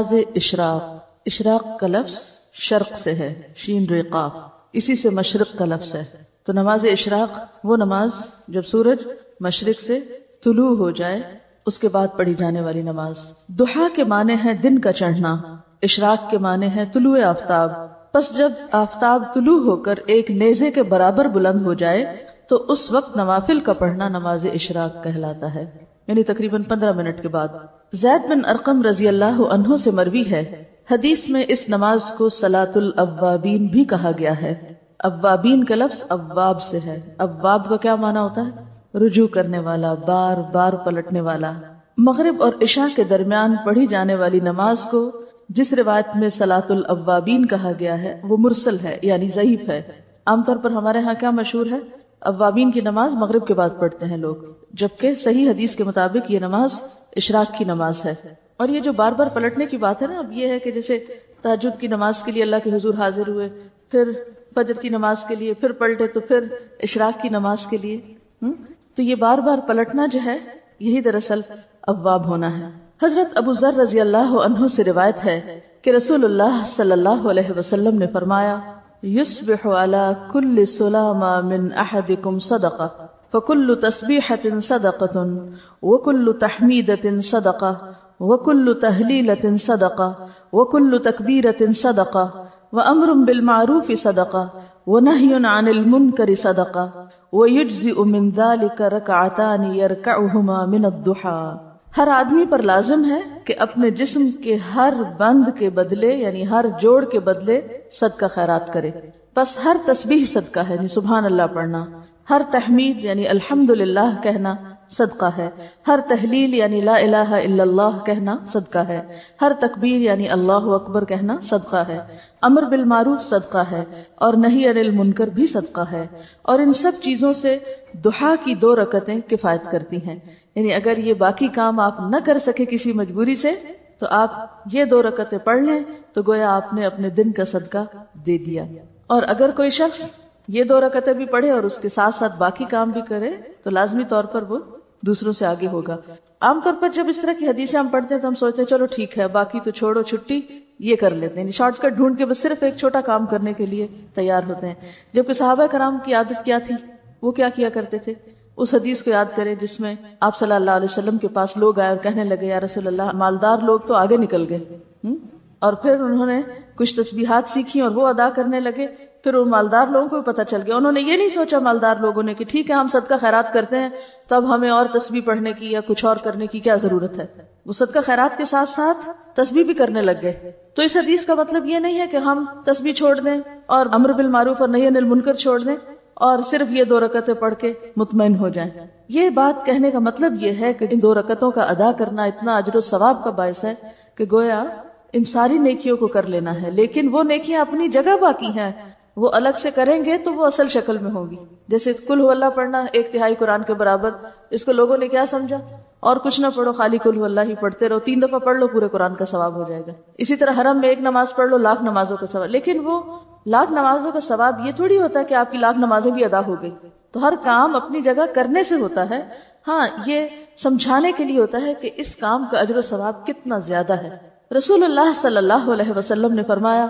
اشراق، اشراق کا لفظ شرق سے ہے، شین ریقاف، اسی سے مشرق کا لفظ ہے. تو نماز اشراق وہ نماز جب سورج مشرق سے طلوع ہو جائے اس کے بعد پڑھی جانے والی نماز. ضحیٰ کے معنی ہے دن کا چڑھنا، اشراق کے معنی ہے طلوع آفتاب. پس جب آفتاب طلوع ہو کر ایک نیزے کے برابر بلند ہو جائے تو اس وقت نوافل کا پڑھنا نماز اشراق کہلاتا ہے، یعنی تقریباً 15 منٹ کے بعد. زید بن ارقم رضی اللہ عنہ سے مروی ہے، حدیث میں اس نماز کو صلاۃ الاوابین بھی کہا گیا ہے. اوابین کا لفظ اواب سے ہے. اواب کا کیا معنی ہوتا ہے؟ رجوع کرنے والا، بار بار پلٹنے والا. مغرب اور عشاء کے درمیان پڑھی جانے والی نماز کو جس روایت میں صلاۃ الاوابین کہا گیا ہے وہ مرسل ہے، یعنی ضعیف ہے. عام طور پر ہمارے ہاں کیا مشہور ہے؟ اوابین کی نماز مغرب کے بعد پڑھتے ہیں لوگ، جبکہ صحیح حدیث کے مطابق یہ نماز اشراق کی نماز ہے. اور یہ جو بار بار پلٹنے کی بات ہے نا، اب یہ ہے کہ جیسے تہجد کی نماز کے لیے اللہ کے حضور حاضر ہوئے، پھر فجر کی نماز کے لیے پھر پلٹے، تو پھر اشراق کی نماز کے لیے تو یہ بار بار پلٹنا جو ہے یہی دراصل اواب ہونا ہے. حضرت ابو ذر رضی اللہ عنہ سے روایت ہے کہ رسول اللہ صلی اللہ علیہ وسلم نے فرمایا، یصبح علی کل سلامہ من احدکم صدقہ فکل تسبیحۃ صدقۃ وکل تحمیدۃ صدقہ وکل تہلیلۃ صدقہ وکل تکبیرۃ صدقہ وامر بالمعروف صدقہ ونہی عن المنکر صدقہ ویجزئ من ذلک رکعتان یرکعہما من الضحیٰ. ہر آدمی پر لازم ہے کہ اپنے جسم کے ہر بند کے بدلے، یعنی ہر جوڑ کے بدلے صدقہ خیرات کرے. بس ہر تسبیح صدقہ ہے، یعنی سبحان اللہ پڑھنا. ہر تحمید یعنی الحمدللہ کہنا صدقہ ہے. ہر تحلیل یعنی لا الہ الا اللہ کہنا صدقہ ہے. ہر تکبیر یعنی اللہ اکبر کہنا صدقہ ہے. امر بالمعروف صدقہ ہے اور نہی عن المنکر بھی صدقہ ہے. اور ان سب چیزوں سے ضحیٰ کی 2 رکعتیں کفایت کرتی ہیں. یعنی اگر یہ باقی کام آپ نہ کر سکے کسی مجبوری سے تو آپ یہ 2 رکعتیں پڑھ لیں تو گویا آپ نے اپنے دن کا صدقہ دے دیا. اور اگر کوئی شخص یہ 2 رکعتیں بھی پڑھے اور اس کے ساتھ ساتھ باقی کام بھی کرے تو لازمی طور پر وہ دوسروں سے آگے ہوگا. عام طور پر جب اس طرح کی حدیثیں ہم پڑھتے ہیں تو ہم سوچتے ہیں چلو ٹھیک ہے، باقی تو چھوڑو، چھٹی یہ کر لیتے ہیں، یعنی شارٹ کٹ ڈھونڈ کے بس صرف ایک چھوٹا کام کرنے کے لیے تیار ہوتے ہیں. جبکہ صحابہ کرام کی عادت کیا تھی، وہ کیا کیا کرتے تھے؟ اس حدیث کو یاد کریں جس میں آپ صلی اللہ علیہ وسلم کے پاس لوگ آئے اور کہنے لگے، یا رسول اللہ، مالدار لوگ تو آگے نکل گئے. اور پھر انہوں نے کچھ تسبیحات سیکھی اور وہ ادا کرنے لگے. پھر ان مالدار لوگوں کو بھی پتہ چل گیا. انہوں نے یہ نہیں سوچا مالدار لوگوں نے کہ ٹھیک ہے ہم صدقہ خیرات کرتے ہیں تب ہمیں اور تسبیح پڑھنے کی یا کچھ اور کرنے کی کیا ضرورت ہے. وہ صدقہ خیرات کے ساتھ ساتھ تسبیح بھی کرنے لگ گئے. تو اس حدیث کا مطلب یہ نہیں ہے کہ ہم تسبیح چھوڑ دیں اور امر بالمعروف اور نہی عن المنکر چھوڑ دیں اور صرف یہ 2 رکعتیں پڑھ کے مطمئن ہو جائیں. یہ بات کہنے کا مطلب یہ ہے کہ ان 2 رکعتوں کا ادا کرنا اتنا اجر و ثواب کا باعث ہے کہ گویا ان ساری نیکیوں کو کر لینا ہے. لیکن وہ نیکیاں اپنی جگہ باقی ہیں، وہ الگ سے کریں گے تو وہ اصل شکل میں ہوگی. جیسے قل ہو اللہ پڑھنا 1/3 قرآن کے برابر، اس کو لوگوں نے کیا سمجھا، اور کچھ نہ پڑھو، خالی قل ہو اللہ ہی پڑھتے رہو، 3 دفعہ پڑھ لو پورے قرآن کا ثواب ہو جائے گا. اسی طرح حرم میں 1 نماز پڑھ لو، 1,00,000 نمازوں کا ثواب. لیکن وہ 1,00,000 نمازوں کا ثواب یہ تھوڑی ہوتا ہے کہ آپ کی 1,00,000 نمازیں بھی ادا ہو گئی. تو ہر کام اپنی جگہ کرنے سے ہوتا ہے. ہاں، یہ سمجھانے کے لیے ہوتا ہے کہ اس کام کا اجر و ثواب کتنا زیادہ ہے. رسول اللہ صلی اللہ علیہ وسلم نے فرمایا،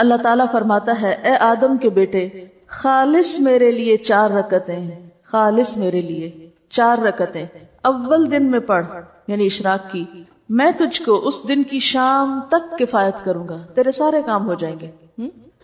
اللہ تعالیٰ فرماتا ہے، اے آدم کے بیٹے، خالص میرے لیے 4 رکعتیں، خالص میرے لیے 4 رکعتیں اول دن میں پڑھ، یعنی اشراق کی. میں تجھ کو اس دن کی شام تک کفایت کروں گا، تیرے سارے کام ہو جائیں گے.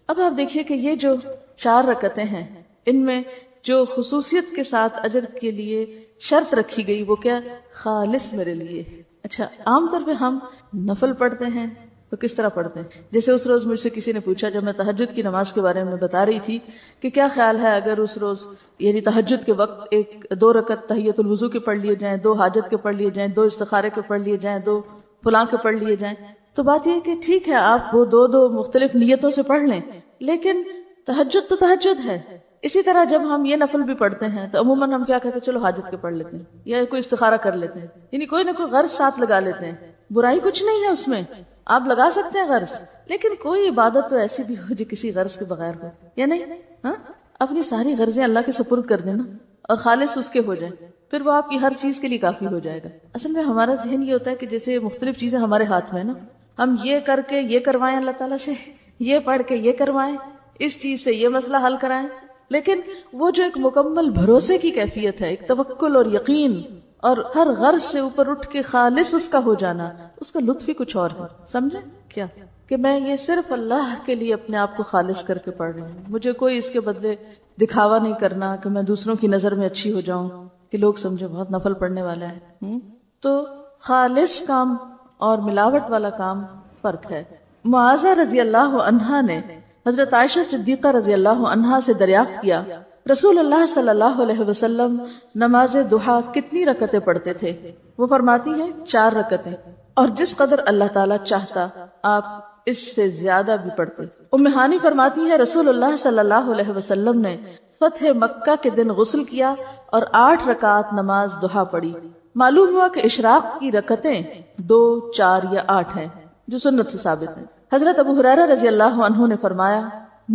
اب آپ دیکھیے کہ یہ جو 4 رکعتیں ہیں ان میں جو خصوصیت کے ساتھ اجر کے لیے شرط رکھی گئی وہ کیا؟ خالص میرے لیے. اچھا، عام طور پہ ہم نفل پڑھتے ہیں تو کس طرح پڑھتے ہیں؟ جیسے اس روز مجھ سے کسی نے پوچھا جب میں تہجد کی نماز کے بارے میں بتا رہی تھی کہ کیا خیال ہے اگر اس روز یعنی تہجد کے وقت 2 رکعت تحیۃ الوضو کے پڑھ لیے جائیں، 2 حاجت کے پڑھ لیے جائیں، 2 استخارے کے پڑھ لیے جائیں، 2 فلاں کے پڑھ لیے جائیں. تو بات یہ کہ ٹھیک ہے آپ وہ 2 مختلف نیتوں سے پڑھ لیں، لیکن تہجد تو تہجد ہے. اسی طرح جب ہم یہ نفل بھی پڑھتے ہیں تو عموماً ہم کیا کہتے ہیں، چلو حاجت کے پڑھ لیتے ہیں یا کوئی استخارہ کر لیتے ہیں، یعنی کوئی نہ کوئی غرض ساتھ لگا لیتے ہیں. برائی کچھ نہیں ہے اس میں، آپ لگا سکتے ہیں غرض، لیکن کوئی عبادت تو ایسی بھی ہو جو کسی غرض کے بغیر ہو، یا نہیں؟ ہاں، اپنی ساری غرضیں اللہ کے سپرد کر دینا اور خالص اس کے ہو جائیں، پھر وہ آپ کی ہر چیز کے لیے کافی ہو جائے گا. اصل میں ہمارا ذہن یہ ہوتا ہے کہ جیسے مختلف چیزیں ہمارے ہاتھ میں نا، ہم یہ کر کے یہ کروائیں اللہ تعالیٰ سے، یہ پڑھ کے یہ کروائیں، اس چیز سے یہ مسئلہ حل کرائیں، لیکن وہ جو ایک مکمل بھروسے کی کیفیت ہے، ایک توکل اور یقین اور ہر غرض سے اوپر اٹھ کے خالص اس کا ہو جانا، اس کا لطف ہی کچھ اور ہے. سمجھے کیا کہ میں یہ صرف اللہ کے لیے اپنے آپ کو خالص کر کے پڑھ رہی ہوں، مجھے کوئی اس کے بدلے دکھاوا نہیں کرنا کہ میں دوسروں کی نظر میں اچھی ہو جاؤں کہ لوگ سمجھے بہت نفل پڑھنے والا ہے. تو خالص کام اور ملاوٹ والا کام فرق ہے. معاذہ رضی اللہ عنہا نے حضرت عائشہ صدیقہ رضی اللہ عنہا سے دریافت کیا رسول اللہ صلی اللہ علیہ وسلم نماز ضحیٰ کتنی رکعتیں پڑھتے تھے؟ وہ فرماتی ہیں 4 رکعتیں، اور جس قدر اللہ تعالیٰ چاہتا آپ اس سے زیادہ بھی پڑھتے. ام ہانی فرماتی ہے رسول اللہ صلی اللہ علیہ وسلم نے فتح مکہ کے دن غسل کیا اور 8 رکعات نماز ضحیٰ پڑھی. معلوم ہوا کہ اشراق کی رکعتیں 2، 4 یا 8 ہیں جو سنت سے ثابت ہیں. حضرت ابو ہریرہ رضی اللہ عنہ نے فرمایا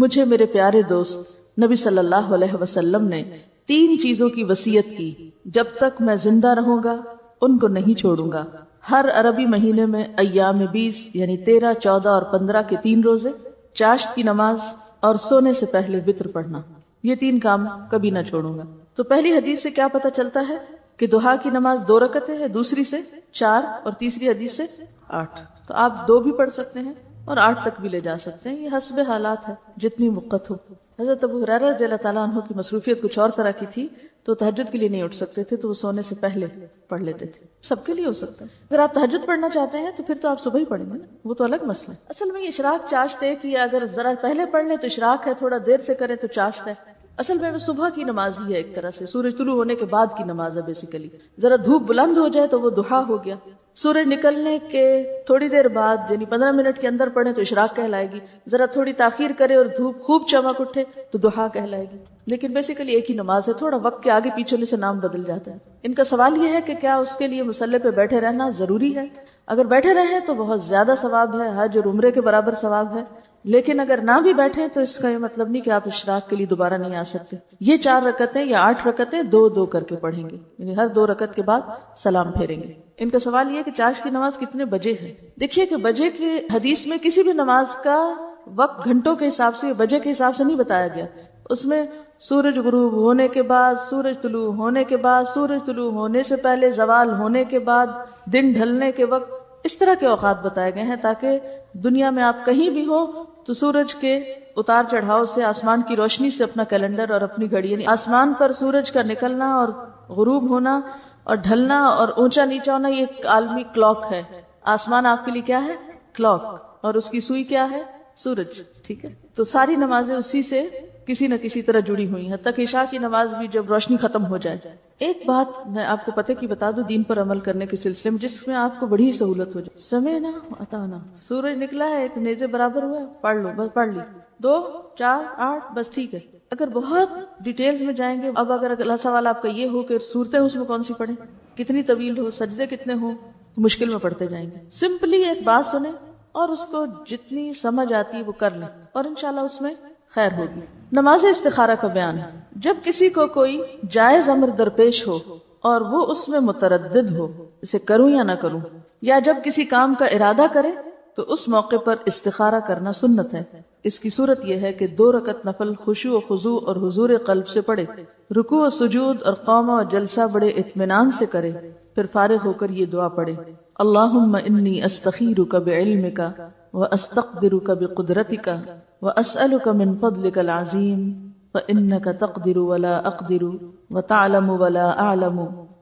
مجھے میرے پیارے دوست نبی صلی اللہ علیہ وسلم نے 3 چیزوں کی وصیت کی، جب تک میں زندہ رہوں گا ان کو نہیں چھوڑوں گا. ہر عربی مہینے میں ایام 20 یعنی 13، 14 اور 15 کے 3 روزے، چاشت کی نماز اور سونے سے پہلے وتر پڑھنا. یہ 3 کام کبھی نہ چھوڑوں گا. تو پہلی حدیث سے کیا پتہ چلتا ہے کہ ضحیٰ کی نماز 2 رکعتیں ہے، دوسری سے 4 اور تیسری حدیث سے 8. تو آپ 2 بھی پڑھ سکتے ہیں اور 8 تک بھی لے جا سکتے ہیں، یہ حسب حالات ہے جتنی وقت ہو. حضرت ابو ہریرہ رضی اللہ تعالیٰ عنہ کی مصروفیت کچھ اور طرح کی تھی، تو تہجد کے لیے نہیں اٹھ سکتے تھے تو وہ سونے سے پہلے پڑھ لیتے تھے. سب کے لیے ہو سکتا ہے. اگر آپ تہجد پڑھنا چاہتے ہیں تو پھر تو آپ صبح ہی پڑھیں گے نا، وہ تو الگ مسئلہ ہے. اصل میں یہ اشراق چاشت ہے کہ اگر ذرا پہلے پڑھ لیں تو اشراق ہے، تھوڑا دیر سے کریں تو چاشت ہے. اصل میں وہ صبح کی نماز ہی ہے، ایک طرح سے سورج طلوع ہونے کے بعد کی نماز ہے بیسیکلی. ذرا دھوپ بلند ہو جائے تو وہ ضحیٰ ہو گیا. سورج نکلنے کے تھوڑی دیر بعد یعنی 15 منٹ کے اندر پڑھیں تو اشراق کہلائے گی. ذرا تھوڑی تاخیر کرے اور دھوپ خوب چمک اٹھے تو ضحیٰ کہلائے گی. لیکن بیسیکلی ایک ہی نماز ہے، تھوڑا وقت کے آگے پیچھے ہونے سے نام بدل جاتا ہے. ان کا سوال یہ ہے کہ کیا اس کے لیے مصلی پہ بیٹھے رہنا ضروری ہے؟ اگر بیٹھے رہیں تو بہت زیادہ ثواب ہے، حج اور عمرے کے برابر ثواب ہے. لیکن اگر نہ بھی بیٹھیں تو اس کا یہ مطلب نہیں کہ آپ اشراق کے لیے دوبارہ نہیں آ سکتے. یہ 4 رکعتیں یا 8 رکعتیں 2-2 کر کے پڑھیں گے، یعنی ہر 2 رکعت کے بعد سلام پھیریں گے. ان کا سوال یہ ہے کہ چاشت کی نماز کتنے بجے ہے؟ دیکھیے کہ بجے کے حدیث میں کسی بھی نماز کا وقت گھنٹوں کے حساب سے، بجے کے حساب سے نہیں بتایا گیا. اس میں سورج غروب ہونے کے بعد، سورج طلوع ہونے کے بعد، سورج طلوع ہونے سے پہلے، زوال ہونے کے بعد، دن ڈھلنے کے وقت، اس طرح کے اوقات بتائے گئے ہیں تاکہ دنیا میں آپ کہیں بھی ہو تو سورج کے اتار چڑھاؤ سے، آسمان کی روشنی سے اپنا کیلنڈر اور اپنی گھڑی، یعنی آسمان پر سورج کا نکلنا اور غروب ہونا اور ڈھلنا اور اونچا نیچا ہونا، یہ ایک عالمی کلاک ہے. آسمان آپ کے لیے کیا ہے؟ کلاک. اور اس کی سوئی کیا ہے؟ سورج. ٹھیک ہے، تو ساری نمازیں اسی سے کسی نہ کسی طرح جڑی ہوئی ہیں، تک عشاء کی نماز بھی جب روشنی ختم ہو جائے. ایک بات میں آپ کو پتہ کی بتا دوں دین پر عمل کرنے کے سلسلے میں، جس میں آپ کو بڑی سہولت ہو جائے. سمعنا اطعنا، سورج نکلا ہے، ایک نیزے برابر ہوا، پڑھ لو، بس پڑھ لی. 2، 4، 8 بس ٹھیک ہے. اگر بہت ڈیٹیلز میں جائیں گے، اب اگر اگلا سوال آپ کا یہ ہو کہ صورتیں اس میں کون سی پڑھیں، کتنی طویل ہو، سجدے کتنے ہوں، مشکل میں پڑھتے جائیں گے. سمپلی ایک بات سنیں اور اس کو جتنی سمجھ آتی ہے وہ کر لیں اور انشاءاللہ اس میں خیر ہوگی. نماز استخارہ کا بیان. جب کسی کو کوئی جائز امر درپیش ہو اور وہ اس میں متردد ہو، اسے کروں یا نہ کروں، یا جب کسی کام کا ارادہ کرے تو اس موقع پر استخارہ کرنا سنت ہے. اس کی صورت یہ ہے کہ 2 رکعت نفل خشوع و خضوع اور حضور قلب سے پڑھے، رکوع و سجود اور قومہ و جلسہ بڑے اطمینان سے کرے، پھر فارغ ہو کر یہ دعا پڑھے: اللہم انی استخیرک بعلمک واستقدرک بقدرتک واسألک من فضلک العظیم فانک تقدر ولا اقدر وتعلم ولا اعلم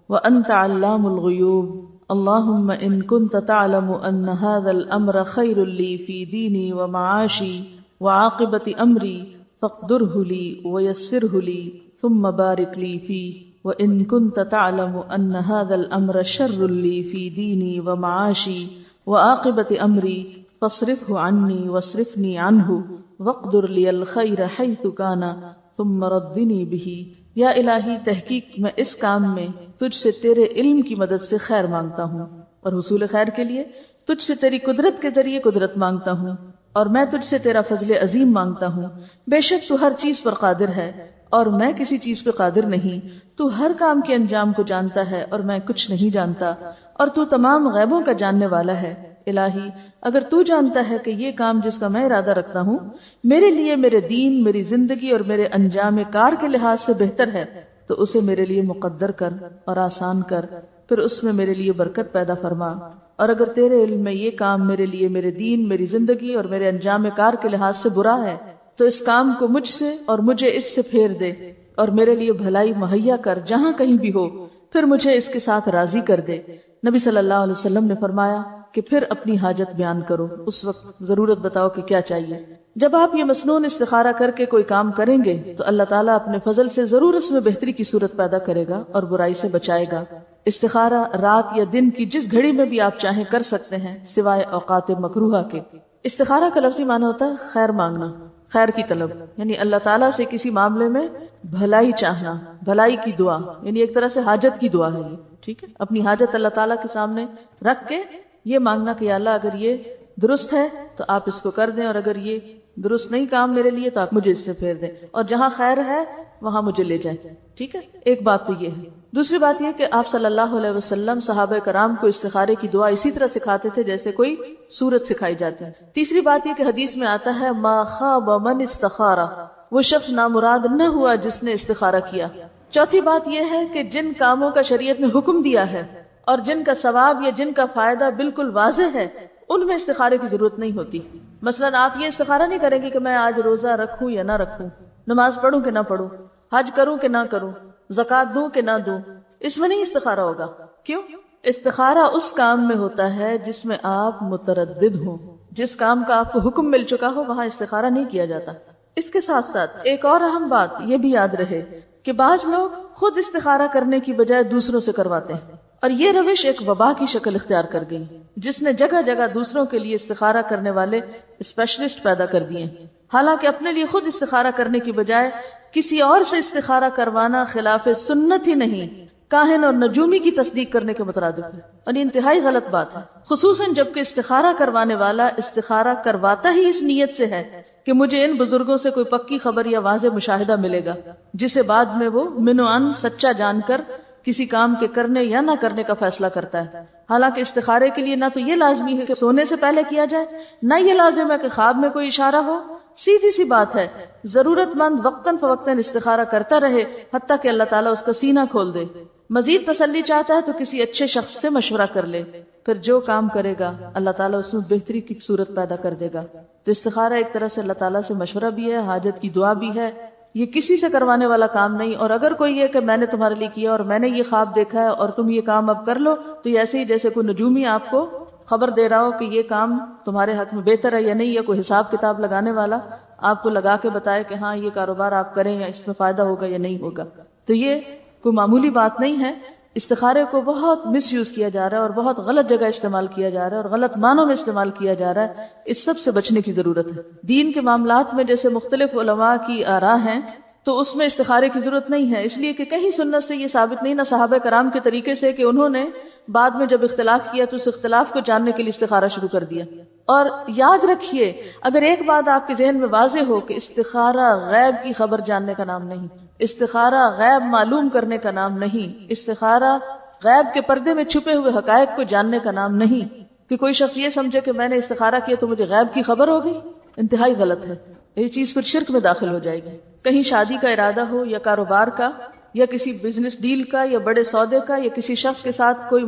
وانت علام الغیوب. اللہم ان کنت تعلم ان هذا الامر خیر لی فی دینی ومعاشی وعاقبت امری فاقدره لی ویسره لی ثم بارک لی فیہ. وَإِن كُنْتَ تَعْلَمُ أَنَّ هَذَا الْأَمْرَ شَرٌّ لِّي فِي دِينِي وَمَعَاشِي وَعَاقِبَةِ أَمْرِي فَاصْرِفْهُ عَنِّي وَاصْرِفْنِي عَنْهُ وَاقْدُرْ لِيَ الْخَيْرَ حَيْثُ كَانَ ثُمَّ رَدِّنِي بِهِ. یا الہی، تحقیق میں اس کام میں تجھ سے تیرے علم کی مدد سے خیر مانگتا ہوں، اور حصول خیر کے لیے تجھ سے تیری قدرت کے ذریعے قدرت مانگتا ہوں، اور میں تجھ سے تیرا فضل عظیم مانگتا ہوں. بے شک تو ہر چیز پر قادر ہے اور میں کسی چیز پہ قادر نہیں. تو ہر کام کے انجام کو جانتا ہے اور میں کچھ نہیں جانتا، اور تو تمام غیبوں کا جاننے والا ہے. الہی اگر تو جانتا ہے کہ یہ کام جس کا میں ارادہ رکھتا ہوں میرے لیے میرے دین، میری زندگی اور میرے انجام کار کے لحاظ سے بہتر ہے تو اسے میرے لیے مقدر کر اور آسان کر، پھر اس میں میرے لیے برکت پیدا فرما، اور اگر تیرے علم میں یہ کام میرے لیے میرے دین، میری زندگی اور میرے انجام کار کے لحاظ سے برا ہے تو اس کام کو مجھ سے اور مجھے اس سے پھیر دے، اور میرے لیے بھلائی مہیا کر جہاں کہیں بھی ہو، پھر مجھے اس کے ساتھ راضی کر دے۔ نبی صلی اللہ علیہ وسلم نے فرمایا کہ پھر اپنی حاجت بیان کرو، اس وقت ضرورت بتاؤ کہ کیا چاہیے۔ جب آپ یہ مسنون استخارہ کر کے کوئی کام کریں گے تو اللہ تعالیٰ اپنے فضل سے ضرور اس میں بہتری کی صورت پیدا کرے گا اور برائی سے بچائے گا۔ استخارہ رات یا دن کی جس گھڑی میں بھی آپ چاہیں کر سکتے ہیں سوائے اوقات مکروہہ کے۔ استخارہ کا لفظی معنی ہوتا ہے خیر مانگنا، خیر کی طلب، یعنی اللہ تعالیٰ سے کسی معاملے میں بھلائی چاہنا، بھلائی کی دعا، یعنی ایک طرح سے حاجت کی دعا ہے یہ، ٹھیک ہے، اپنی حاجت اللہ تعالیٰ کے سامنے رکھ کے یہ مانگنا کہ یا اللہ اگر یہ درست ہے تو آپ اس کو کر دیں، اور اگر یہ درست نہیں کام میرے لیے تو آپ مجھے اس سے پھیر دیں، اور جہاں خیر ہے وہاں مجھے لے جائیں، ٹھیک ہے۔ ایک بات تو یہ ہے۔ دوسری بات یہ کہ آپ صلی اللہ علیہ وسلم صحابہ کرام کو استخارے کی دعا اسی طرح سکھاتے تھے جیسے کوئی سورت سکھائی جاتی ہے۔ تیسری بات یہ کہ حدیث میں آتا ہے ما خاب من استخارہ، وہ شخص نامراد نہ ہوا جس نے استخارہ کیا۔ چوتھی بات یہ ہے کہ جن کاموں کا شریعت نے حکم دیا ہے اور جن کا ثواب یا جن کا فائدہ بالکل واضح ہے ان میں استخارے کی ضرورت نہیں ہوتی۔ مثلا آپ یہ استخارہ نہیں کریں گے کہ میں آج روزہ رکھوں یا نہ رکھوں، نماز پڑھوں کہ نہ پڑھوں، حج کروں کہ نہ کروں، زکوٰۃ دوں کہ نہ دوں، اس میں نہیں استخارہ ہوگا۔ کیوں؟ استخارہ اس کام میں ہوتا ہے جس میں آپ متردد ہوں، جس کام کا آپ کو حکم مل چکا ہو وہاں استخارہ نہیں کیا جاتا۔ اس کے ساتھ ساتھ ایک اور اہم بات یہ بھی یاد رہے کہ بعض لوگ خود استخارہ کرنے کی بجائے دوسروں سے کرواتے ہیں، اور یہ روش ایک وبا کی شکل اختیار کر گئی جس نے جگہ جگہ دوسروں کے لیے استخارہ کرنے والے اسپیشلسٹ پیدا کر دیے، حالانکہ اپنے لیے خود استخارہ کرنے کی بجائے کسی اور سے استخارہ کروانا خلاف سنت ہی نہیں، کاہن اور نجومی کی تصدیق کرنے کے مترادف ہے، اور یہ انتہائی غلط بات ہے، خصوصاً جبکہ استخارہ کروانے والا استخارہ کرواتا ہی اس نیت سے ہے کہ مجھے ان بزرگوں سے کوئی پکی خبر یا واضح مشاہدہ ملے گا جسے بعد میں وہ من و عن سچا جان کر کسی کام کے کرنے یا نہ کرنے کا فیصلہ کرتا ہے۔ حالانکہ استخارے کے لیے نہ تو یہ لازمی ہے کہ سونے سے پہلے کیا جائے، نہ یہ لازم ہے کہ خواب میں کوئی اشارہ ہو، سیدھی سی بات ہے، ضرورت مند وقتاً فوقتاً استخارہ کرتا رہے حتیٰ کہ اللہ تعالیٰ اس کا سینہ کھول دے۔ مزید تسلی چاہتا ہے تو کسی اچھے شخص سے مشورہ کر لے، پھر جو کام کرے گا اللہ تعالیٰ اس میں بہتری کی صورت پیدا کر دے گا۔ تو استخارہ ایک طرح سے اللہ تعالیٰ سے مشورہ بھی ہے، حاجت کی دعا بھی ہے، یہ کسی سے کروانے والا کام نہیں۔ اور اگر کوئی یہ کہ میں نے تمہارے لیے کیا اور میں نے یہ خواب دیکھا ہے اور تم یہ کام اب کر لو، تو یہ ایسے ہی جیسے کوئی نجومی آپ کو خبر دے رہا ہو کہ یہ کام تمہارے حق میں بہتر ہے یا نہیں، یا کوئی حساب کتاب لگانے والا آپ کو لگا کے بتائے کہ ہاں یہ کاروبار آپ کریں یا اس میں فائدہ ہوگا یا نہیں ہوگا، تو یہ کوئی معمولی بات نہیں ہے۔ استخارے کو بہت مس یوز کیا جا رہا ہے اور بہت غلط جگہ استعمال کیا جا رہا ہے اور غلط معنوں میں استعمال کیا جا رہا ہے، اس سب سے بچنے کی ضرورت ہے۔ دین کے معاملات میں جیسے مختلف علماء کی آراء ہیں تو اس میں استخارے کی ضرورت نہیں ہے، اس لیے کہ کہیں سنت سے یہ ثابت نہیں، نہ صحابہ کرام کے طریقے سے کہ انہوں نے بعد میں جب اختلاف کیا تو اس اختلاف کو جاننے کے لیے استخارہ شروع کر دیا۔ اور یاد رکھیے، اگر ایک بات آپ کے ذہن میں واضح ہو کہ استخارہ غیب کی خبر جاننے کا نام نہیں، استخارہ غیب معلوم کرنے کا نام نہیں، استخارہ غیب کے پردے میں چھپے ہوئے حقائق کو جاننے کا نام نہیں، کہ کوئی شخص یہ سمجھے کہ میں نے استخارہ کیا تو مجھے غیب کی خبر ہو گئی، انتہائی غلط ہے، یہ چیز پھر شرک میں داخل ہو جائے گی۔ کہیں شادی کا ارادہ ہو یا کاروبار کا یا کسی بزنس ڈیل کا یا بڑے سودے کا یا کسی شخص کے ساتھ کوئی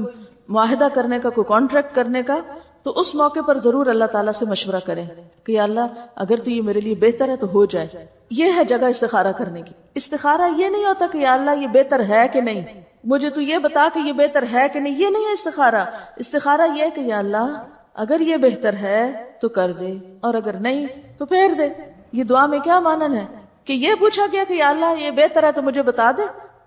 معاہدہ کرنے کا، کوئی کانٹریکٹ کرنے کا، تو اس موقع پر ضرور اللہ تعالیٰ سے مشورہ کریں کہ یا اللہ اگر تو یہ میرے لیے بہتر ہے تو ہو جائے۔ یہ ہے جگہ استخارہ کرنے کی۔ استخارہ یہ نہیں ہوتا کہ یا اللہ یہ بہتر ہے کہ نہیں، مجھے تو یہ بتا کہ یہ بہتر ہے کہ نہیں، یہ نہیں ہے استخارہ۔ استخارہ یہ ہے کہ یا اللہ اگر یہ بہتر ہے تو کر دے اور اگر نہیں تو پھیر دے۔ یہ دعا میں کیا مانن ہے کہ یہ پوچھا گیا کہ یا اللہ یہ بہتر ہے تو مجھے بتا دے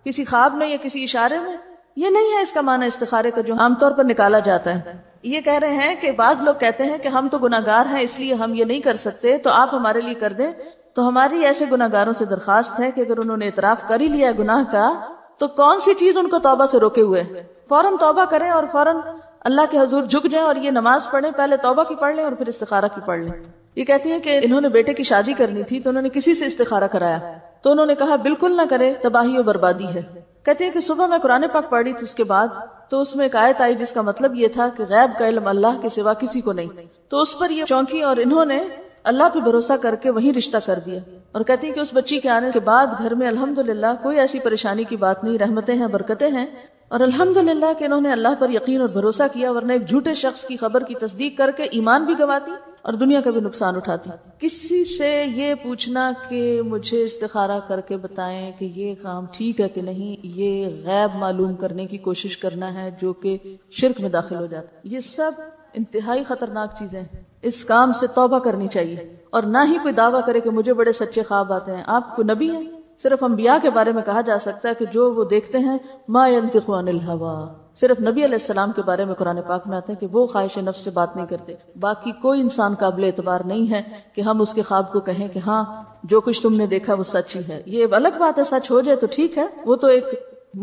کسی خواب میں یا کسی اشارے میں، یہ نہیں ہے اس کا معنی استخارے کا جو عام طور پر نکالا جاتا ہے۔ یہ کہہ رہے ہیں کہ بعض لوگ کہتے ہیں کہ ہم تو گناہگار ہیں اس لیے ہم یہ نہیں کر سکتے، تو آپ ہمارے لیے کر دیں۔ تو ہماری ایسے گناہگاروں سے درخواست ہے کہ اگر انہوں نے اعتراف کر ہی لیا گناہ کا تو کون سی چیز ان کو توبہ سے روکے ہوئے، فوراً توبہ کریں اور فوراً اللہ کے حضور جھک جائیں اور یہ نماز پڑھیں، پہلے توبہ کی پڑھ لیں اور پھر استخارہ کی پڑھ لیں۔ یہ کہتی ہے کہ انہوں نے بیٹے کی شادی کرنی تھی تو انہوں نے کسی سے استخارہ کرایا، تو انہوں نے کہا بالکل نہ کرے، تباہی و بربادی ہے۔ کہتے ہیں کہ صبح میں قرآن پاک پڑھی تھی، اس کے بعد تو اس میں ایک آیت آئی جس کا مطلب یہ تھا کہ غیب کا علم اللہ کے سوا کسی کو نہیں، تو اس پر یہ چونکی اور انہوں نے اللہ پہ بھروسہ کر کے وہی رشتہ کر دیا. اور کہتی ہیں کہ اس بچی کے آنے کے بعد گھر میں الحمدللہ کوئی ایسی پریشانی کی بات نہیں، رحمتیں ہیں، برکتیں ہیں. اور الحمدللہ کہ انہوں نے اللہ پر یقین اور بھروسہ کیا، ورنہ ایک جھوٹے شخص کی خبر کی تصدیق کر کے ایمان بھی گواتی اور دنیا کا بھی نقصان اٹھاتی. کسی سے یہ پوچھنا کہ مجھے استخارہ کر کے بتائیں کہ یہ کام ٹھیک ہے کہ نہیں، یہ غیب معلوم کرنے کی کوشش کرنا ہے جو کہ شرک میں داخل ہو جاتا ہے. یہ سب انتہائی خطرناک چیزیں ہیں، اس کام سے توبہ کرنی چاہیے. اور نہ ہی کوئی دعویٰ کرے کہ مجھے بڑے سچے خواب آتے ہیں. آپ کو نبی ہیں، صرف انبیاء کے بارے میں کہا جا سکتا ہے کہ جو وہ دیکھتے ہیں ما ينطق عن الهوى، صرف نبی علیہ السلام کے بارے میں قرآن پاک میں آتے ہیں کہ وہ خواہش نفس سے بات نہیں کرتے. باقی کوئی انسان قابل اعتبار نہیں ہے کہ ہم اس کے خواب کو کہیں کہ ہاں جو کچھ تم نے دیکھا وہ سچ ہی ہے. یہ الگ بات ہے، سچ ہو جائے تو ٹھیک ہے، وہ تو ایک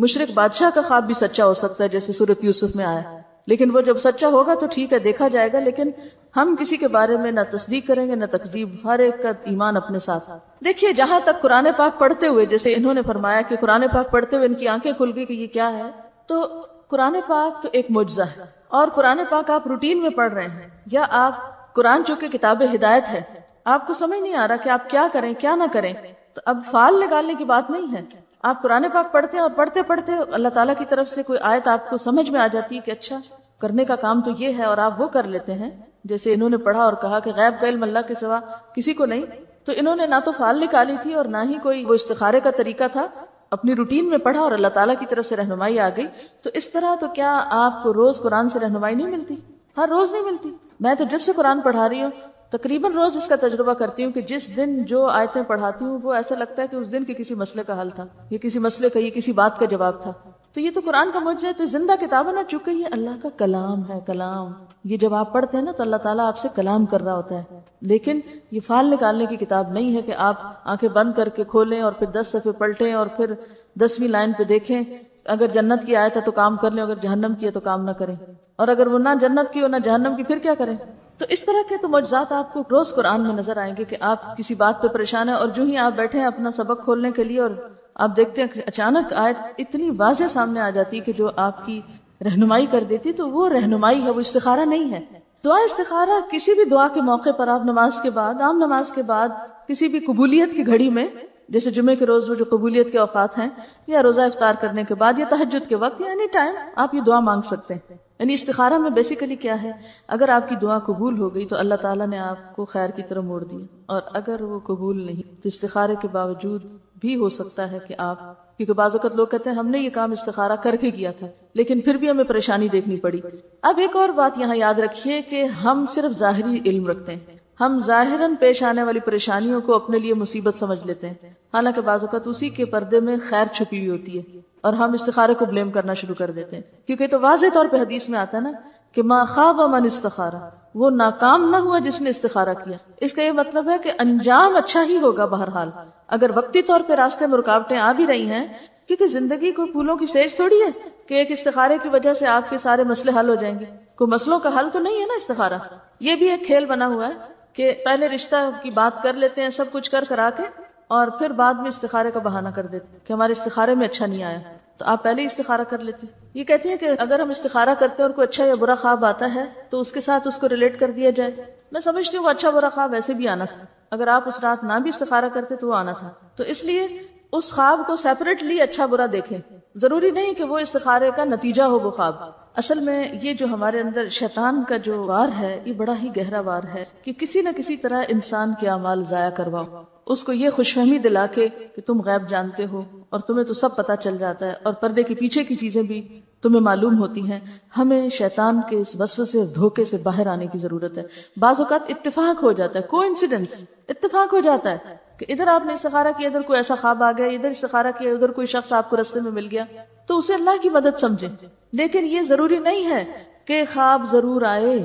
مشرک بادشاہ کا خواب بھی سچا ہو سکتا ہے جیسے سورۃ یوسف میں آیا، لیکن وہ جب سچا ہوگا تو ٹھیک ہے، دیکھا جائے گا. لیکن ہم کسی کے بارے میں نہ تصدیق کریں گے نہ تکذیب، ہر ایک کا ایمان اپنے ساتھ. دیکھیے جہاں تک قرآن پاک پڑھتے ہوئے، جیسے انہوں نے فرمایا کہ قرآن پاک پڑھتے ہوئے ان کی آنکھیں کھل گئی کہ یہ کیا ہے، تو قرآن پاک تو ایک معجزہ ہے. اور قرآن پاک آپ روٹین میں پڑھ رہے ہیں یا آپ قرآن چونکہ کتاب ہدایت ہے، آپ کو سمجھ نہیں آ رہا کہ آپ کیا کریں کیا نہ کریں، تو اب فال نکالنے کی بات نہیں ہے. آپ قرآن پاک پڑھتے ہیں اور پڑھتے پڑھتے اللہ تعالیٰ کی طرف سے کوئی آیت آپ کو سمجھ میں آ جاتی ہے کہ اچھا کرنے کا کام تو یہ ہے، اور آپ وہ کر لیتے ہیں. جیسے انہوں نے پڑھا اور کہا کہ غیب کا علم اللہ کے سوا کسی کو نہیں، تو انہوں نے نہ تو فال نکالی تھی اور نہ ہی کوئی وہ استخارے کا طریقہ تھا، اپنی روٹین میں پڑھا اور اللہ تعالیٰ کی طرف سے رہنمائی آ گئی. تو اس طرح تو کیا آپ کو روز قرآن سے رہنمائی نہیں ملتی؟ ہر روز نہیں ملتی. میں تو جب سے قرآن پڑھا رہی ہوں تقریباً روز اس کا تجربہ کرتی ہوں کہ جس دن جو آیتیں پڑھاتی ہوں وہ ایسا لگتا ہے کہ اس دن کے کسی مسئلے کا حل تھا، یہ کسی مسئلے کا، یہ کسی بات کا جواب تھا. تو یہ تو قرآن کا معجزہ ہے، تو زندہ کتاب ہے نا، چونکہ یہ اللہ کا کلام ہے. کلام یہ جب آپ پڑھتے ہیں نا تو اللہ تعالیٰ آپ سے کلام کر رہا ہوتا ہے. لیکن یہ فال نکالنے کی کتاب نہیں ہے کہ آپ آنکھیں بند کر کے کھولیں اور پھر 10 صفحے پلٹیں اور پھر 10ویں لائن پہ دیکھیں، اگر جنت کی آیت ہے تو کام کر لیں، اگر جہنم کی ہے تو کام نہ کریں، اور اگر وہ نہ جنت کی ہو نہ جہنم کی پھر کیا کریں. تو اس طرح کے تو معجزات آپ کو روز قرآن میں نظر آئیں گے کہ آپ کسی بات پہ پریشان ہیں اور جو ہی آپ بیٹھے ہیں اپنا سبق کھولنے کے لیے اور آپ دیکھتے ہیں کہ اچانک آیت اتنی واضح سامنے آ جاتی کہ جو آپ کی رہنمائی کر دیتی، تو وہ رہنمائی ہے، وہ استخارہ نہیں ہے. دعا استخارہ کسی بھی دعا کے موقع پر آپ نماز کے بعد، عام نماز کے بعد، کسی بھی قبولیت کی گھڑی میں، جیسے جمعے کے روز وہ جو قبولیت کے اوقات ہیں، یا روزہ افطار کرنے کے بعد، یا تہجد کے وقت، یا اینی ٹائم آپ یہ دعا مانگ سکتے ہیں. یعنی استخارہ میں بیسیکلی کیا ہے، اگر آپ کی دعا قبول ہو گئی تو اللہ تعالیٰ نے آپ کو خیر کی طرف موڑ دیا، اور اگر وہ قبول نہیں تو استخارے کے باوجود بھی ہو سکتا ہے کہ آپ، کیونکہ بعض اوقات لوگ کہتے ہیں ہم نے یہ کام استخارہ کر کے کیا تھا لیکن پھر بھی ہمیں پریشانی دیکھنی پڑی. اب ایک اور بات یہاں یاد رکھیے کہ ہم صرف ظاہری علم رکھتے ہیں، ہم ظاہراً پیش آنے والی پریشانیوں کو اپنے لیے مصیبت سمجھ لیتے ہیں، حالانکہ بعض اوقات اسی کے پردے میں خیر چھپی ہوئی ہوتی ہے، اور ہم استخارے کو بلیم کرنا شروع کر دیتے ہیں. کیونکہ تو واضح طور پہ حدیث میں آتا ہے نا کہ ما خاب من استخارہ، وہ ناکام نہ ہوا جس نے استخارہ کیا. اس کا یہ مطلب ہے کہ انجام اچھا ہی ہوگا بہرحال، اگر وقتی طور پہ راستے میں رکاوٹیں آ بھی رہی ہیں، کیونکہ زندگی کو پھولوں کی سیج تھوڑی ہے کہ ایک استخارے کی وجہ سے آپ کے سارے مسئلے حل ہو جائیں گے. کوئی مسئلوں کا حل تو نہیں ہے نا استخارہ. یہ بھی ایک کھیل بنا ہوا ہے کہ پہلے رشتہ کی بات کر لیتے ہیں سب کچھ کرا کے، اور پھر بعد میں استخارے کا بہانہ کر دیتے ہیں کہ ہمارے استخارے میں اچھا نہیں آیا، تو آپ پہلے ہی استخارہ کر لیتے. یہ کہتے ہیں کہ اگر ہم استخارہ کرتے ہیں اور کوئی اچھا یا برا خواب آتا ہے تو اس کے ساتھ اس کو ریلیٹ کر دیا جائے. میں سمجھتی ہوں وہ اچھا برا خواب ایسے بھی آنا تھا، اگر آپ اس رات نہ بھی استخارہ کرتے تو وہ آنا تھا. تو اس لیے اس خواب کو سیپریٹلی اچھا برا دیکھیں، ضروری نہیں کہ وہ استخارے کا نتیجہ ہو وہ خواب. اصل میں یہ جو ہمارے اندر شیطان کا جو وار ہے یہ بڑا ہی گہرا وار ہے کہ کسی نہ کسی طرح انسان کے اعمال ضائع کرواؤ، اس کو یہ خوش فہمی دلا کے کہ تم غیب جانتے ہو اور تمہیں تو سب پتہ چل جاتا ہے اور پردے کے پیچھے کی چیزیں بھی تمہیں معلوم ہوتی ہیں. ہمیں شیطان کے اس وسوسے اور دھوکے سے باہر آنے کی ضرورت ہے. بعض اوقات اتفاق ہو جاتا ہے، کوئنسیڈنس، اتفاق ہو جاتا ہے کہ ادھر آپ نے استخارہ کیا، ادھر کوئی ایسا خواب آ گیا، ادھر استخارہ کیا، ادھر کوئی شخص آپ کو رستے میں مل گیا، تو اسے اللہ کی مدد سمجھیں. لیکن یہ ضروری نہیں ہے کہ خواب ضرور آئے،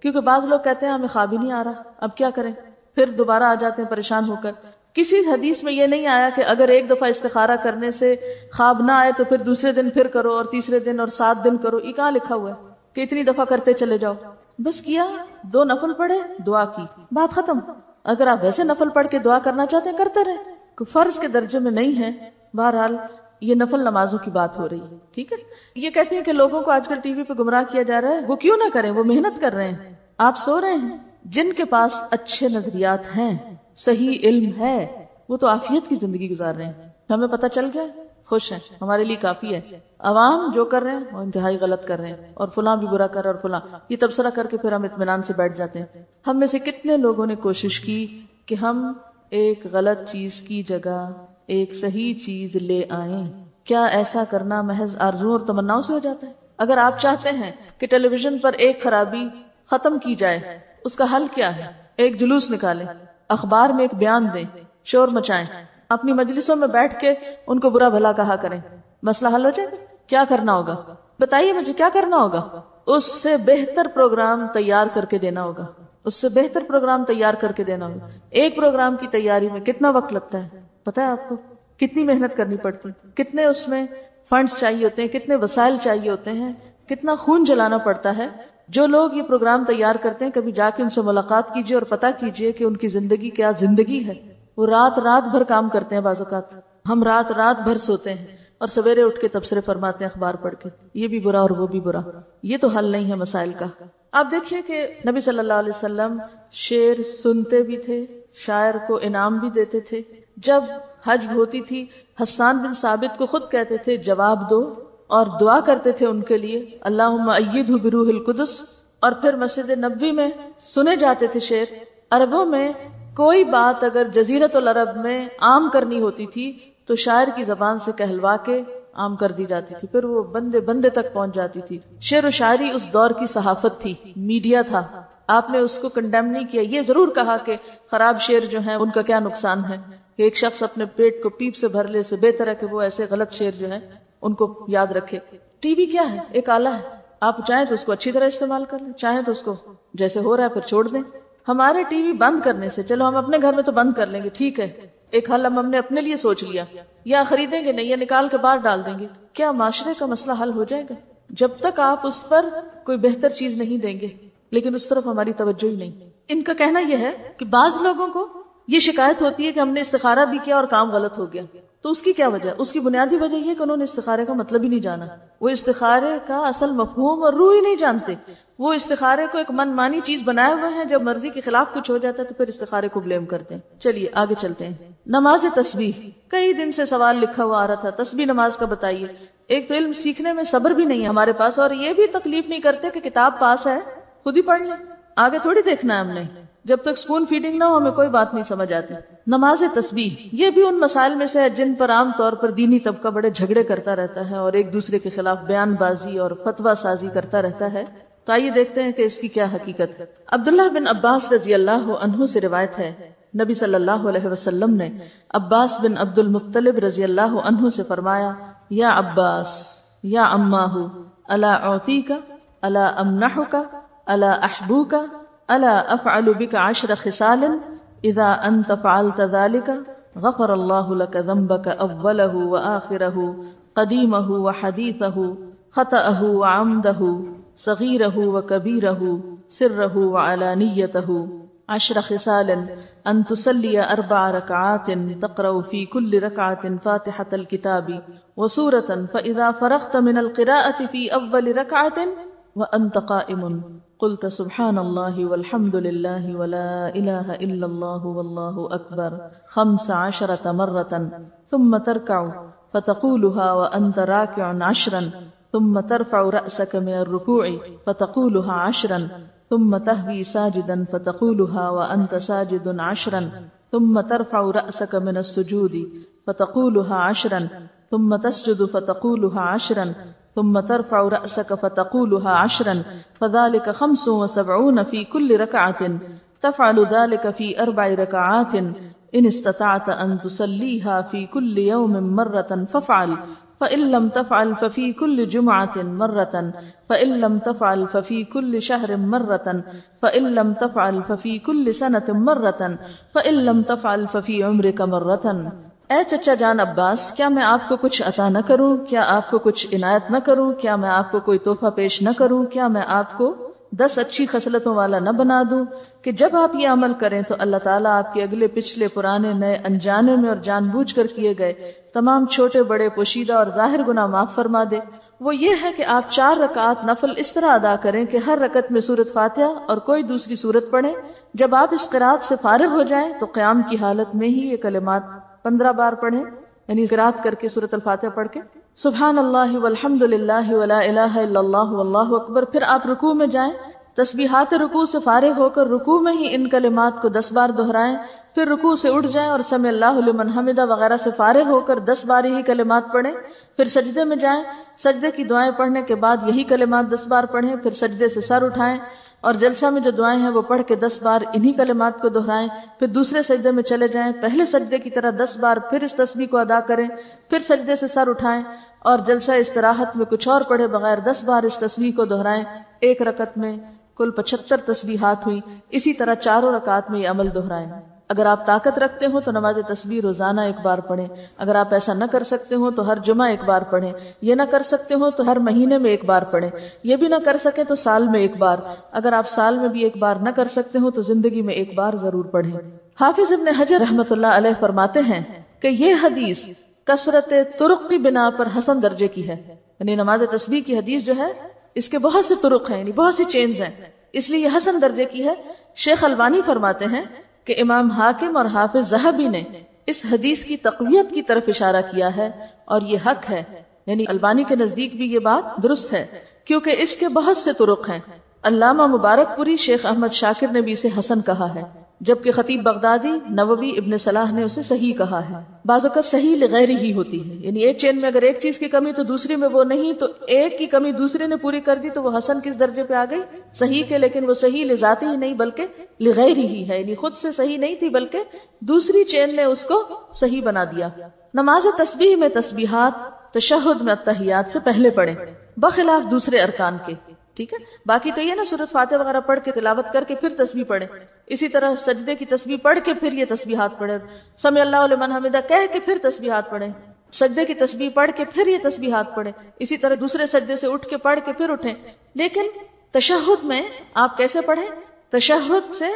کیونکہ بعض لوگ کہتے ہیں ہمیں خواب ہی نہیں آ رہا، اب کیا کریں، پھر دوبارہ آ جاتے ہیں پریشان ہو کر. کسی حدیث میں یہ نہیں آیا کہ اگر ایک دفعہ استخارہ کرنے سے خواب نہ آئے تو پھر دوسرے دن پھر کرو اور تیسرے دن اور 7 دن کرو. یہ کہاں لکھا ہوا ہے کہ اتنی دفعہ کرتے چلے جاؤ؟ بس کیا 2 نفل پڑھے، دعا کی، بات ختم. اگر آپ ویسے نفل پڑھ کے دعا کرنا چاہتے ہیں کرتے رہے، کوئی فرض کے درجے میں نہیں ہے. بہرحال یہ نفل نمازوں کی بات ہو رہی ہے. ٹھیک ہے. یہ کہتے ہیں کہ لوگوں کو آج کل ٹی وی پہ گمراہ کیا جا رہا ہے. وہ کیوں نہ کریں, وہ محنت کر رہے ہیں. آپ سو رہے ہیں. جن کے پاس اچھے نظریات ہیں, صحیح علم ہے, وہ تو عافیت کی زندگی گزار رہے ہیں. ہمیں پتہ چل گیا, خوش ہیں, ہمارے لیے کافی ہے. عوام جو کر رہے ہیں وہ انتہائی غلط کر رہے ہیں, اور فلاں بھی برا کر رہا ہے, اور فلاں, یہ تبصرہ کر کے پھر ہم اطمینان سے بیٹھ جاتے ہیں. ہم میں سے کتنے لوگوں نے کوشش کی کہ ہم ایک غلط چیز کی جگہ ایک صحیح چیز لے آئیں. کیا ایسا کرنا محض آرزو اور تمناؤں سے ہو جاتا ہے؟ اگر آپ چاہتے ہیں کہ ٹیلی ویژن پر ایک خرابی ختم کی جائے, اس کا حل کیا ہے؟ ایک جلوس نکالیں, اخبار میں ایک بیان دیں, شور مچائیں, اپنی مجلسوں میں بیٹھ کے ان کو برا بھلا کہا کریں, مسئلہ حل ہو جائے گا. کیا کرنا ہوگا بتائیے مجھے, کیا کرنا ہوگا؟ اس سے بہتر پروگرام تیار کر کے دینا ہوگا, اس سے بہتر پروگرام تیار کر کے دینا ہوگا. ایک پروگرام کی تیاری میں کتنا وقت لگتا ہے پتہ ہے آپ کو؟ کتنی محنت کرنی پڑتی, کتنے اس میں فنڈز چاہیے ہوتے ہیں, کتنے وسائل چاہیے ہوتے ہیں, کتنا خون جلانا پڑتا ہے. جو لوگ یہ پروگرام تیار کرتے ہیں, کبھی جا کے ان سے ملاقات کیجئے اور پتہ کیجئے کہ ان کی زندگی کیا زندگی ہے. وہ رات رات بھر کام کرتے ہیں. بعض اوقات ہم رات رات بھر سوتے ہیں اور سویرے اٹھ کے تبصرے فرماتے ہیں اخبار پڑھ کے, یہ بھی برا اور وہ بھی برا. یہ تو حل نہیں ہے مسائل کا. آپ دیکھیے کہ نبی صلی اللہ علیہ وسلم شعر سنتے بھی تھے, شاعر کو انعام بھی دیتے تھے. جب حج ہوتی تھی, حسان بن ثابت کو خود کہتے تھے جواب دو, اور دعا کرتے تھے ان کے لیے, اللہم ایدہ بروح القدس. اور پھر مسجد نبوی میں سنے جاتے تھے شعر. عربوں میں کوئی بات اگر جزیرۃ العرب میں عام کرنی ہوتی تھی تو شاعر کی زبان سے کہلوا کے عام کر دی جاتی تھی, پھر وہ بندے بندے تک پہنچ جاتی تھی. شعر و شاعری اس دور کی صحافت تھی, میڈیا تھا. آپ نے اس کو کنڈیم نہیں کیا, یہ ضرور کہا کہ خراب شعر جو ہیں ان کا کیا نقصان ہے, کہ ایک شخص اپنے پیٹ کو پیپ سے بھر لے, سے بہتر ہے کہ وہ ایسے غلط شعر جو ہیں ان کو یاد رکھے. ٹی وی کیا ہے؟ ایک آلہ ہے. آپ چاہیں تو اس کو اچھی طرح استعمال کر لیں, چاہیں تو اس کو جیسے ہو رہا ہے پھر چھوڑ دیں. ہمارے ٹی وی بند کرنے سے, چلو ہم اپنے گھر میں تو بند کر لیں گے, ٹھیک ہے, ایک حل ہم نے اپنے لیے سوچ لیا, یا خریدیں گے نہیں, یا نکال کے باہر ڈال دیں گے. کیا معاشرے کا مسئلہ حل ہو جائے گا؟ جب تک آپ اس پر کوئی بہتر چیز نہیں دیں گے. لیکن اس طرف ہماری توجہ ہی نہیں. ان کا کہنا یہ ہے کہ بعض لوگوں کو یہ شکایت ہوتی ہے کہ ہم نے استخارہ بھی کیا اور کام غلط ہو گیا. تو اس کی کیا وجہ؟ اس کی بنیادی وجہ یہ کہ انہوں نے استخارے کا مطلب ہی نہیں جانا. وہ استخارے کا اصل مفہوم اور روح ہی نہیں جانتے. وہ استخارے کو ایک من مانی چیز بنائے ہوئے ہیں, جب مرضی کے خلاف کچھ ہو جاتا ہے تو پھر استخارے کو بلیم کرتے ہیں. چلیے آگے چلتے ہیں. نماز تسبیح, کئی دن سے سوال لکھا ہوا آ رہا تھا, تسبیح نماز کا بتائیے. ایک تو علم سیکھنے میں صبر بھی نہیں ہے ہمارے پاس, اور یہ بھی تکلیف نہیں کرتے کہ کتاب پاس ہے خود ہی پڑھ لیں, آگے تھوڑی دیکھنا ہے ہم نے. جب تک سپون فیڈنگ نہ ہو ہمیں کوئی بات نہیں سمجھ آتی. نماز تسبیح یہ بھی ان مسائل میں سے ہے جن پر عام طور پر دینی طبقہ بڑے جھگڑے کرتا رہتا ہے اور ایک دوسرے کے خلاف بیان بازی اور فتویٰ سازی کرتا رہتا ہے. تو آئیے دیکھتے ہیں کہ اس کی کیا حقیقت ہے. عبداللہ بن عباس رضی اللہ عنہ سے روایت ہے, نبی صلی اللہ علیہ وسلم نے عباس بن عبد المطلب رضی اللہ عنہ سے فرمایا, یا عباس یا عماہ, الا اعطیک, الا امنحک, الا احبوک, الا افعل بک 10 خصال اذا انت فعلت ذلك غفر اللہ لک ذنبک اولہ وآخرہ قدیمہ وحدیثہ خطأہ وعمدہ صغیرہ وکبیرہ سرہ وعلانیتہ. 10 خصال ان تصلی 4 رکعات تقرأ في كل ركعة فاتحة الكتاب وسورة فإذا فرغت من القراءة في أول ركعة وأنت قائم قلت سبحان الله والحمد لله ولا إله إلا الله والله أكبر 15 مرة ثم تركع فتقولها وأنت راكع 10 ثم ترفع رأسك من الركوع فتقولها 10 ثم تهوي ساجدا فتقولها وأنت ساجد 10 ثم ترفع رأسك من السجود فتقولها 10 ثم تسجد فتقولها 10 ثم ترفع رأسك فتقولها 10 فذلك 75 في كل ركعة تفعل ذلك في 4 ركعات إن استطعت أن تصليها في كل يوم مرة فافعل فإن لم تفعل ففي كل جمعة مرة فإن لم تفعل ففي كل شهر مرة فإن لم تفعل ففي كل سنة مرة فإن لم تفعل ففي عمرك مرة. اے چچا جان عباس, کیا میں آپ کو کچھ عطا نہ کروں؟ کیا آپ کو کچھ عنایت نہ کروں؟ کیا میں آپ کو کوئی تحفہ پیش نہ کروں؟ کیا میں آپ کو 10 اچھی خصلتوں والا نہ بنا دوں کہ جب آپ یہ عمل کریں تو اللہ تعالیٰ آپ کے اگلے پچھلے پرانے نئے انجانے میں اور جان بوجھ کر کیے گئے تمام چھوٹے بڑے پوشیدہ اور ظاہر گناہ معاف فرما دے۔ وہ یہ ہے کہ آپ 4 رکعات نفل اس طرح ادا کریں کہ ہر رکعت میں سورۃ فاتحہ اور کوئی دوسری سورت پڑھیں۔ جب آپ اس قرات سے فارغ ہو جائیں تو قیام کی حالت میں ہی یہ کلمات 15 بار پڑھیں، یعنی قرات کر کے سورۃ الفاتحہ پڑھ کے سبحان اللہ والحمد للہ ولا الہ الا اللہ واللہ اکبر۔ پھر آپ رکوع میں جائیں، تسبیحات رکوع سے فارغ ہو کر رکوع میں ہی ان کلمات کو 10 بار دہرائیں، پھر رکوع سے اٹھ جائیں اور سمع اللہ لمن حمدہ وغیرہ سے فارغ ہو کر 10 بار ہی کلمات پڑھیں، پھر سجدے میں جائیں، سجدے کی دعائیں پڑھنے کے بعد یہی کلمات 10 بار پڑھیں، پھر سجدے سے سر اٹھائیں اور جلسہ میں جو دعائیں ہیں وہ پڑھ کے 10 بار انہی کلمات کو دہرائیں، پھر دوسرے سجدے میں چلے جائیں، پہلے سجدے کی طرح 10 بار پھر اس تسبیح کو ادا کریں، پھر سجدے سے سر اٹھائیں اور جلسہ استراحت میں کچھ اور پڑھے بغیر 10 بار اس تسبیح کو دہرائیں۔ ایک رکعت میں کل 75 تسبیحات ہوئی، اسی طرح 4 رکعات میں یہ عمل دہرائیں۔ اگر آپ طاقت رکھتے ہو تو نماز تسبیح روزانہ 1 بار پڑھیں، اگر آپ ایسا نہ کر سکتے ہو تو ہر جمعہ 1 بار پڑھیں، یہ نہ کر سکتے ہو تو ہر مہینے میں 1 بار پڑھیں، یہ بھی نہ کر سکے تو سال میں 1 بار، اگر آپ سال میں بھی 1 بار نہ کر سکتے ہو تو زندگی میں 1 بار ضرور پڑھیں۔ حافظ ابن حجر رحمۃ اللہ علیہ فرماتے ہیں کہ یہ حدیث کثرت طرق کی بنا پر حسن درجے کی ہے، یعنی نماز تسبیح کی حدیث جو ہے اس کے بہت سے طرق ہیں، یعنی بہت سی چینز ہیں، اس لیے یہ حسن درجے کی ہے۔ شیخ البانی فرماتے ہیں کہ امام حاکم اور حافظ ذہبی نے اس حدیث کی تقویت کی طرف اشارہ کیا ہے اور یہ حق ہے، یعنی البانی کے نزدیک بھی یہ بات درست ہے کیونکہ اس کے بہت سے طرق ہیں۔ علامہ مبارک پوری شیخ احمد شاکر نے بھی اسے حسن کہا ہے، جبکہ خطیب بغدادی، نووی، ابن صلاح نے اسے صحیح کہا ہے۔ بعض اوقات صحیح لغیر ہی ہوتی ہے، یعنی ایک چین میں اگر ایک چیز کی کمی تو دوسری میں وہ نہیں، تو ایک کی کمی دوسرے نے پوری کر دی تو وہ حسن کس درجے پہ آ گئی؟ صحیح کے، لیکن وہ صحیح لذاتی ہی نہیں بلکہ لغیر ہی ہے، یعنی خود سے صحیح نہیں تھی بلکہ دوسری چین نے اس کو صحیح بنا دیا۔ نماز تسبیح میں تسبیحات تشہد میں التحیات سے پہلے پڑھیں، بخلاف دوسرے ارکان کے، ٹھیک ہے؟ باقی تو یہ نا سورۃ فاتحہ وغیرہ پڑھ کے تلاوت کر کے پھر تسبیح پڑھیں، اسی طرح سجدے کی تسبیح پڑھ کے پھر یہ تسبیحات پڑھیں، سمع اللہ لمن حمدہ کہہ کے پھر تسبیحات پڑھیں، سجدے کی تسبیح پڑھ کے پھر یہ تسبیحات پڑھیں، اسی طرح دوسرے سجدے سے اٹھ کے پڑھ کے پھر اٹھیں۔ لیکن تشہد میں آپ کیسے پڑھیں؟ تشہد سے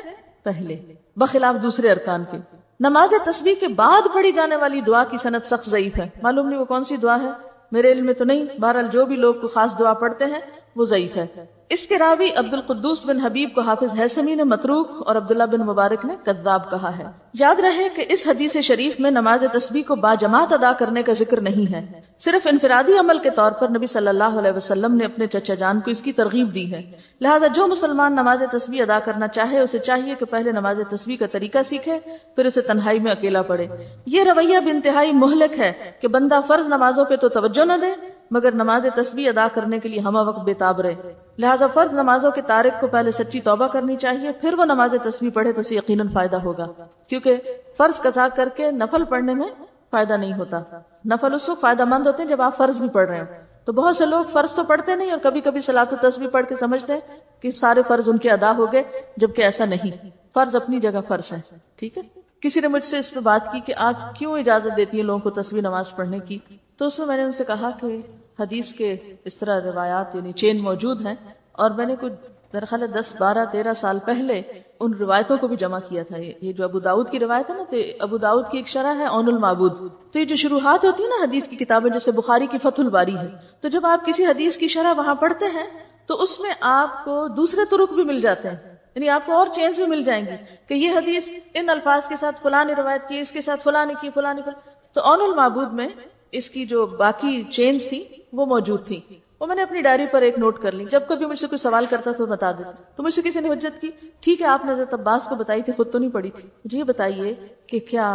پہلے، بخلاف دوسرے ارکان کے۔ نماز تسبیح کے بعد پڑھی جانے والی دعا کی سند سخت ضعیف ہے، معلوم نہیں وہ کون سی دعا ہے، میرے علم میں تو نہیں، بہرحال جو بھی لوگ کو خاص دعا پڑھتے ہیں وہ ضعیف ہے۔ اس کے راوی عبد القدوس بن حبیب کو حافظ ہیثمی نے متروک اور عبداللہ بن مبارک نے کذاب کہا ہے۔ یاد رہے کہ اس حدیث شریف میں نماز تسبیح کو باجماعت ادا کرنے کا ذکر نہیں ہے، صرف انفرادی عمل کے طور پر نبی صلی اللہ علیہ وسلم نے اپنے چچا جان کو اس کی ترغیب دی ہے، لہٰذا جو مسلمان نماز تسبیح ادا کرنا چاہے اسے چاہیے کہ پہلے نماز تسبیح کا طریقہ سیکھے، پھر اسے تنہائی میں اکیلا پڑھے۔ یہ رویہ بھی انتہائی مہلک ہے کہ بندہ فرض نمازوں پہ تو توجہ نہ دے مگر نماز تسبیح ادا کرنے کے لیے ہمہ وقت بے تاب رہے، لہٰذا فرض نمازوں کے تارک کو پہلے سچی توبہ کرنی چاہیے، پھر وہ نماز تسبیح پڑھے تو اسے یقیناً فائدہ ہوگا، کیونکہ فرض قضا کر کے نفل پڑھنے میں فائدہ نہیں ہوتا۔ نفل اس وقت فائدہ مند ہوتے ہیں جب آپ فرض بھی پڑھ رہے ہیں، تو بہت سے لوگ فرض تو پڑھتے نہیں اور کبھی کبھی صلاۃ التسبیح پڑھ کے سمجھتے ہیں کہ سارے فرض ان کے ادا ہو گئے، جبکہ ایسا نہیں، فرض اپنی جگہ فرض ہے، ٹھیک ہے؟ کسی نے مجھ سے اس پہ بات کی کہ آپ کیوں اجازت دیتی ہیں لوگوں کو تسبیح نماز پڑھنے کی، تو اس میں میں نے ان سے کہا کہ حدیث کے اس طرح روایات یعنی چین موجود ہیں، اور میں نے کچھ درخل 10 12 13 سال پہلے ان روایتوں کو بھی جمع کیا تھا۔ یہ جو ابو داؤد کی روایت ہے نا، تو ابو داؤد کی ایک شرح ہے عون المعبود، تو یہ جو شروحات ہوتی ہے نا حدیث کی کتابیں، جیسے بخاری کی فتح الباری ہے، تو جب آپ کسی حدیث کی شرح وہاں پڑھتے ہیں تو اس میں آپ کو دوسرے طرق بھی مل جاتے ہیں، یعنی آپ کو اور چینز بھی مل جائیں گی کہ یہ حدیث ان الفاظ کے ساتھ فلاں نے روایت کی، اس کے ساتھ فلاں نے کی، فلاں نے کی۔ تو عون المعبود میں اس کی جو باقی چینز تھی وہ موجود تھی، وہ میں نے اپنی ڈائری پر ایک نوٹ کر لی، جب کبھی مجھ سے کوئی سوال کرتا تو بتا دیتا۔ تو مجھ سے کسی نے حجت کی، ٹھیک ہے آپ نے حضرت عباس کو بتائی تھی، خود تو نہیں پڑھی تھی، مجھے یہ بتائیے کہ کیا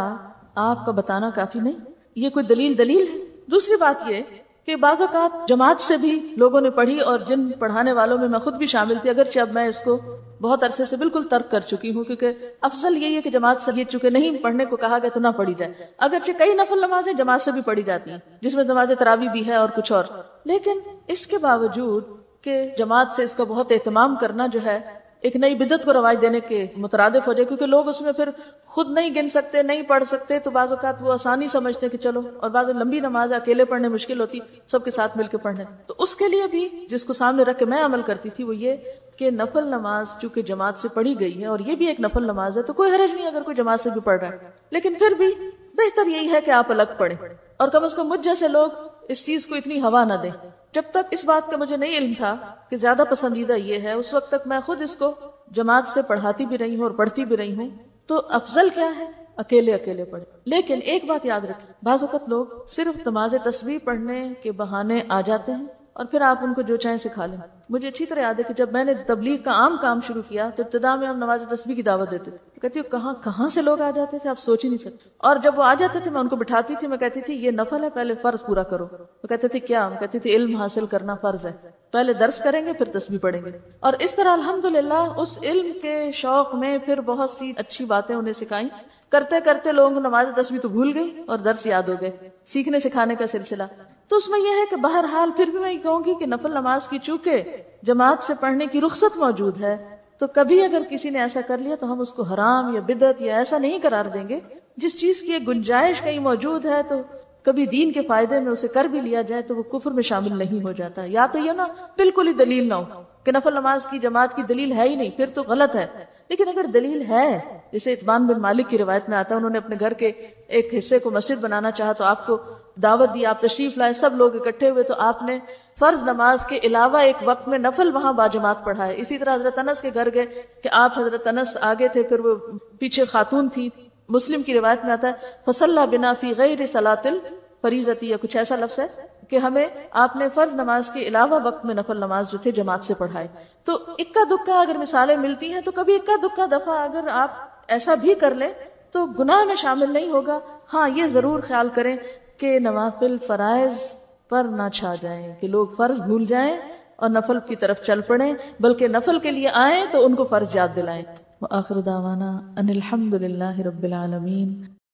آپ کا بتانا کافی نہیں؟ یہ کوئی دلیل ہے؟ دوسری بات یہ کہ بعض اوقات جماعت سے بھی لوگوں نے پڑھی، اور جن پڑھانے والوں میں میں خود بھی شامل تھی، اگرچہ اب میں اس کو بہت عرصے سے بالکل ترک کر چکی ہوں، کیونکہ افضل یہی ہے کہ جماعت سے یہ چونکہ نہیں پڑھنے کو کہا گیا تو نہ پڑھی جائے، اگرچہ کئی نفل نمازیں جماعت سے بھی پڑھی جاتی ہیں جس میں نماز تراویح بھی ہے اور کچھ اور، لیکن اس کے باوجود کہ جماعت سے اس کا بہت اہتمام کرنا جو ہے ایک نئی بدعت کو رواج دینے کے مترادف ہو جائے، کیونکہ لوگ اس میں پھر خود نہیں گن سکتے، نہیں پڑھ سکتے، تو بعض اوقات وہ آسانی سمجھتے کہ چلو، اور بعض لمبی نماز اکیلے پڑھنے مشکل ہوتی، سب کے ساتھ مل کے پڑھنے. تو اس کے لیے بھی جس کو سامنے رکھ کے میں عمل کرتی تھی وہ یہ کہ نفل نماز چونکہ جماعت سے پڑھی گئی ہے اور یہ بھی ایک نفل نماز ہے تو کوئی حرج نہیں اگر کوئی جماعت سے بھی پڑھ رہا ہے، لیکن پھر بھی بہتر یہی ہے کہ آپ الگ پڑھیں، اور کم از کم مجھ جیسے لوگ اس چیز کو اتنی ہوا نہ دیں. جب تک اس بات کا مجھے نہیں علم تھا کہ زیادہ پسندیدہ یہ ہے، اس وقت تک میں خود اس کو جماعت سے پڑھاتی بھی رہی ہوں اور پڑھتی بھی رہی ہوں. تو افضل کیا ہے؟ اکیلے پڑھیں. لیکن ایک بات یاد رکھیں، بعض اوقات لوگ صرف نماز تسبیح پڑھنے کے بہانے آ جاتے ہیں اور پھر آپ ان کو جو چاہیں سکھا لیں. مجھے اچھی طرح یاد ہے کہ جب میں نے تبلیغ کا عام کام شروع کیا تو ابتدا میں ہم نماز تسبیح کی دعوت دیتے تھے. کہتی ہوں کہاں سے لوگ آ جاتے تھے، آپ سوچ ہی نہیں سکتے. اور جب وہ آ جاتے تھے میں ان کو بٹھاتی تھی، میں کہتی تھی یہ نفل ہے، پہلے فرض پورا کرو. وہ کہتے تھے کیا؟ میں کہتی تھی علم حاصل کرنا فرض ہے، پہلے درس کریں گے پھر تسبیح پڑھیں گے. اور اس طرح الحمدللہ اس علم کے شوق میں پھر بہت سی اچھی باتیں انہیں سکھائیں. کرتے کرتے لوگوں کو نماز تسبیح تو بھول گئی اور درس یاد ہو گئے. سیکھنے سکھانے کا سلسلہ. تو اس میں یہ ہے کہ بہرحال پھر بھی میں یہ کہوں گی کہ نفل نماز کی چونکہ جماعت سے پڑھنے کی رخصت موجود ہے تو کبھی اگر کسی نے ایسا کر لیا تو ہم اس کو حرام یا بدعت یا ایسا نہیں قرار دیں گے. جس چیز کی ایک گنجائش کہیں موجود ہے تو کبھی دین کے فائدے میں اسے کر بھی لیا جائے تو وہ کفر میں شامل نہیں ہو جاتا. یا تو یہ نا بالکل ہی دلیل نہ ہو کہ نفل نماز کی جماعت کی دلیل ہے ہی نہیں، پھر تو غلط ہے. لیکن اگر دلیل ہے، جیسے اتبان بن مالک کی روایت میں آتا ہے، انہوں نے اپنے گھر کے ایک حصے کو مسجد بنانا چاہا تو آپ کو دعوت دی، آپ تشریف لائے، سب لوگ اکٹھے ہوئے تو آپ نے فرض نماز کے علاوہ ایک وقت میں نفل وہاں باجماعت پڑھائے. اسی طرح حضرت انس کے گھر گئے کہ آپ حضرت انس آگے تھے، پھر وہ پیچھے خاتون تھی. مسلم کی روایت میں آتا ہے فصلی بنا فی غیر صلاۃ الفریضۃ، یا کچھ ایسا لفظ ہے کہ ہمیں آپ نے فرض نماز کے علاوہ وقت میں نفل نماز جو تھے جماعت سے پڑھائے. تو اکا دکا اگر مثالیں ملتی ہیں تو کبھی اکا دکا دفعہ اگر آپ ایسا بھی کر لیں تو گناہ میں شامل نہیں ہوگا. ہاں یہ ضرور خیال کریں کہ نوافل فرائض پر نہ چھا جائیں، کہ لوگ فرض بھول جائیں اور نفل کی طرف چل پڑیں، بلکہ نفل کے لیے آئیں تو ان کو فرض یاد دلائیں. وآخر دعوانا ان الحمد للہ رب العالمین.